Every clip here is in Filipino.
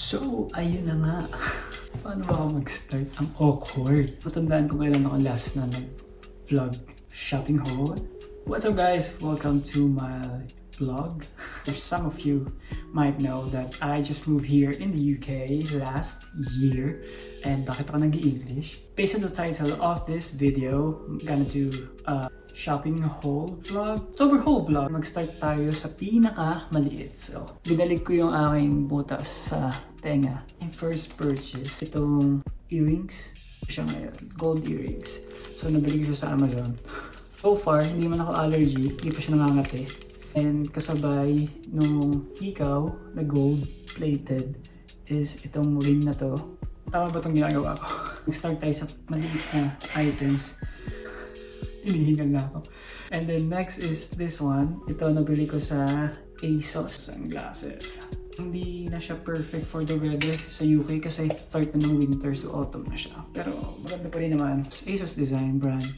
So, ayun na nga. Paano ba ako mag-start? Ang awkward. Matandaan ko kailan ako last na nag-vlog shopping haul. What's up guys? Welcome to my vlog. Some of you might know that I just moved here in the UK last year. And bakit ako nag-i-English? Based on the title of this video, I'm gonna do a shopping haul vlog. Sober haul vlog. Mag-start tayo sa pinaka-maliit. So, binalik ko yung aking butas sa tenga. Yung first purchase, itong earrings. Siya ngayon, gold earrings. So, nabili ko siya sa Amazon. So far, hindi man ako allergy, hindi pa siya nangangati. And kasabay nung hikaw na gold-plated is itong ring na to. Tama ba itong ginagawa ko? Mag-start tayo sa maliit na items. Hinihingal na ako. And then next is this one. Ito nabili ko sa ASOS sunglasses. Hindi na siya perfect for the weather sa UK kasi start na ng winter so autumn na siya. Pero maganda pa rin naman. ASOS design brand.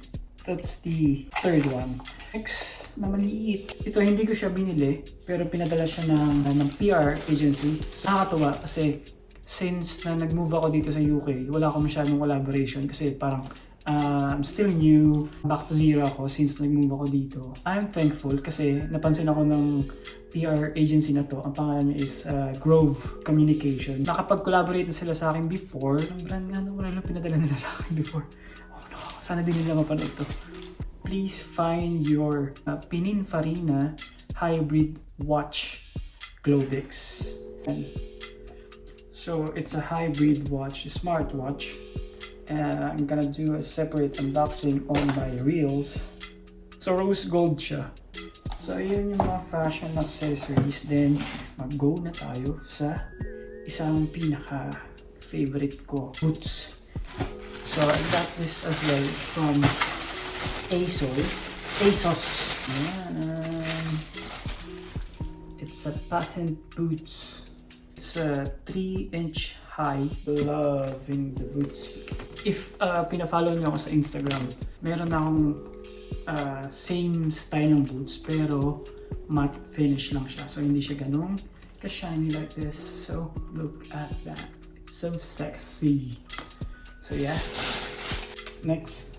That's the third one. Next na maliit. Ito hindi ko siya binili pero pinadala siya ng PR agency. Nakakatuwa kasi since na nag-move ako dito sa UK, wala ako masyadong collaboration kasi parang I'm still new, back to zero ako since nag-move ako dito. I'm thankful kasi napansin ako ng PR agency na to. Ang pangalan niya is Grove Communication. Nakapag-collaborate na sila sa akin before. Ang brand nga nung wala lang pinadala nila sa akin before. Oh no, sana din nila mapanood ito. Please find your Pininfarina hybrid watch Globex. So it's a hybrid watch, smartwatch. I'm gonna do a separate unboxing on my reels. So rose gold siya. So ayun yung mga fashion accessories. Then mag-go na tayo sa isang pinaka-favorite ko, boots. So I got this as well from ASOS. It's a patent boots. It's a 3-inch high. Loving the boots. If pina-follow niyo ako sa Instagram, meron akong same style ng boots pero matte finish lang siya. So hindi siya ganun ka-shiny like this. So look at that. It's so sexy. So yeah. Next,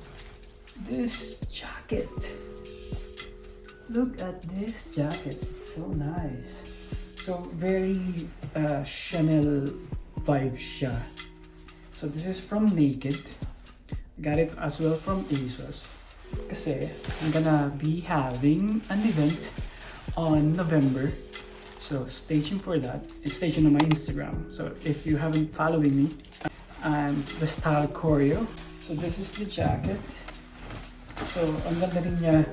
this jacket. Look at this jacket. It's so nice. So very Chanel vibe siya. So this is from Naked. I got it as well from ASOS. Kasi I'm gonna be having an event on November. So stay tuned for that. And stay tuned on my Instagram. So if you haven't following me, I'm the style choreo. So this is the jacket. So ang ganda rin niya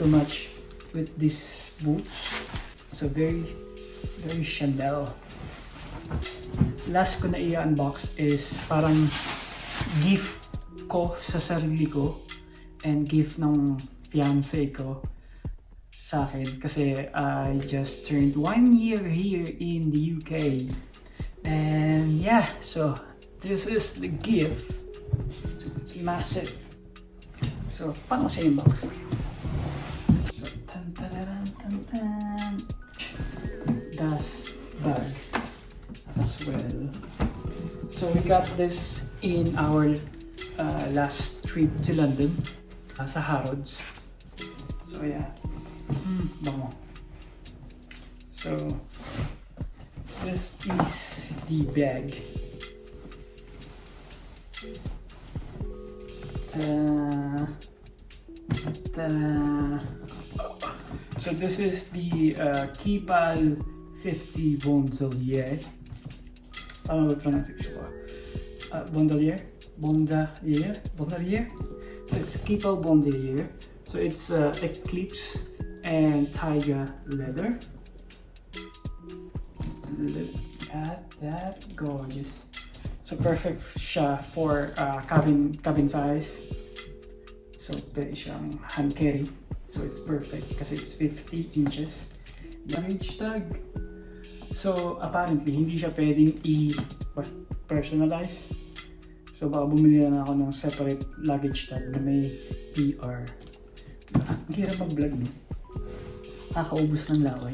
to match with these boots. So very Chanel. Last ko na i-unbox is parang gift ko sa sarili ko and gift ng fiancé ko sa akin kasi I just turned 1 year here in the UK. And yeah, so this is the gift. So it's massive. So paano ko siya i-unbox? So tan-tararan-tan-tan. Das bag as well. So we got this in our last trip to London sa Harrods. So yeah, bango. So this is the bag. So this is the Kipal 50 Bondelier. Tama ba pronunciation ko? Bondelier? Bondelier? So it's Kipal Bondelier. So it's Eclipse and Tiger leather. Look at that, gorgeous. So perfect siya for cabin size. So pwede siyang hand carry. So it's perfect kasi it's 50 inches. Luggage tag. So apparently hindi siya pwedeng i-personalize. So baka bumili na ako ng separate luggage tag na may PR. Ang hirap mag-vlog no? Nakakaubos ng laway.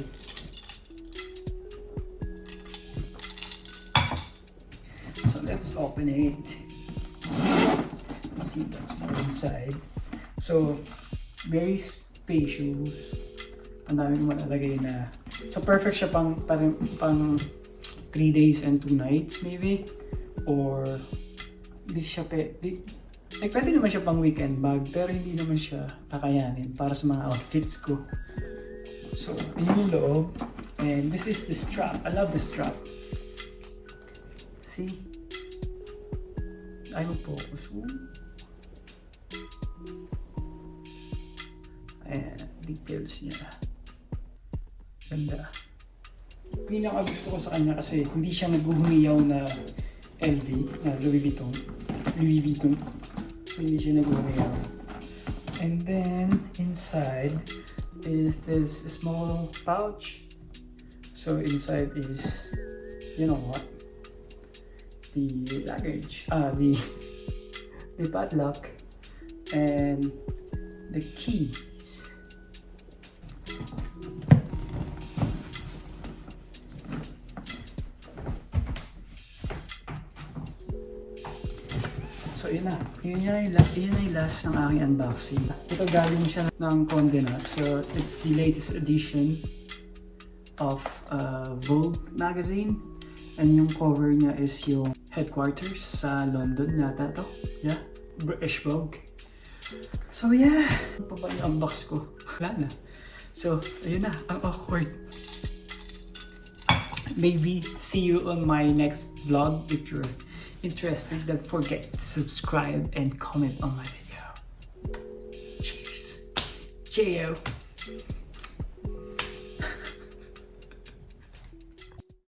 let's open it. Let's see what's more inside. So, very spacious. Ang dami ko malalagay na. So, perfect siya pang 3 days and 2 nights maybe. Or, pwede naman siya pang weekend bag, pero hindi naman siya kakayanin para sa mga outfits ko. So, yun yung loob. And this is the strap. I love the strap. See? I will focus. Ayan, details niya. Ganda. Pinaka gusto ko sa kanya kasi hindi siya naghuhumiyaw na LV, na Louis Vuitton. So hindi siya naghuhumiyaw. And then, inside is this small pouch. So inside is, you know what? The luggage, the padlock, and the keys. So yun na, yun yung last ng aking unboxing. Ito galing siya ng Condé Nast. So it's the latest edition of Vogue magazine. And yung cover niya is yung headquarters sa London yata to. Yeah, British Vogue. So yeah, ano pa ba yung unbox ko? Wala na. So, ayun na, ang awkward. Maybe see you on my next vlog if you're interested. Don't forget to subscribe and comment on my video. Cheers. Cheerio.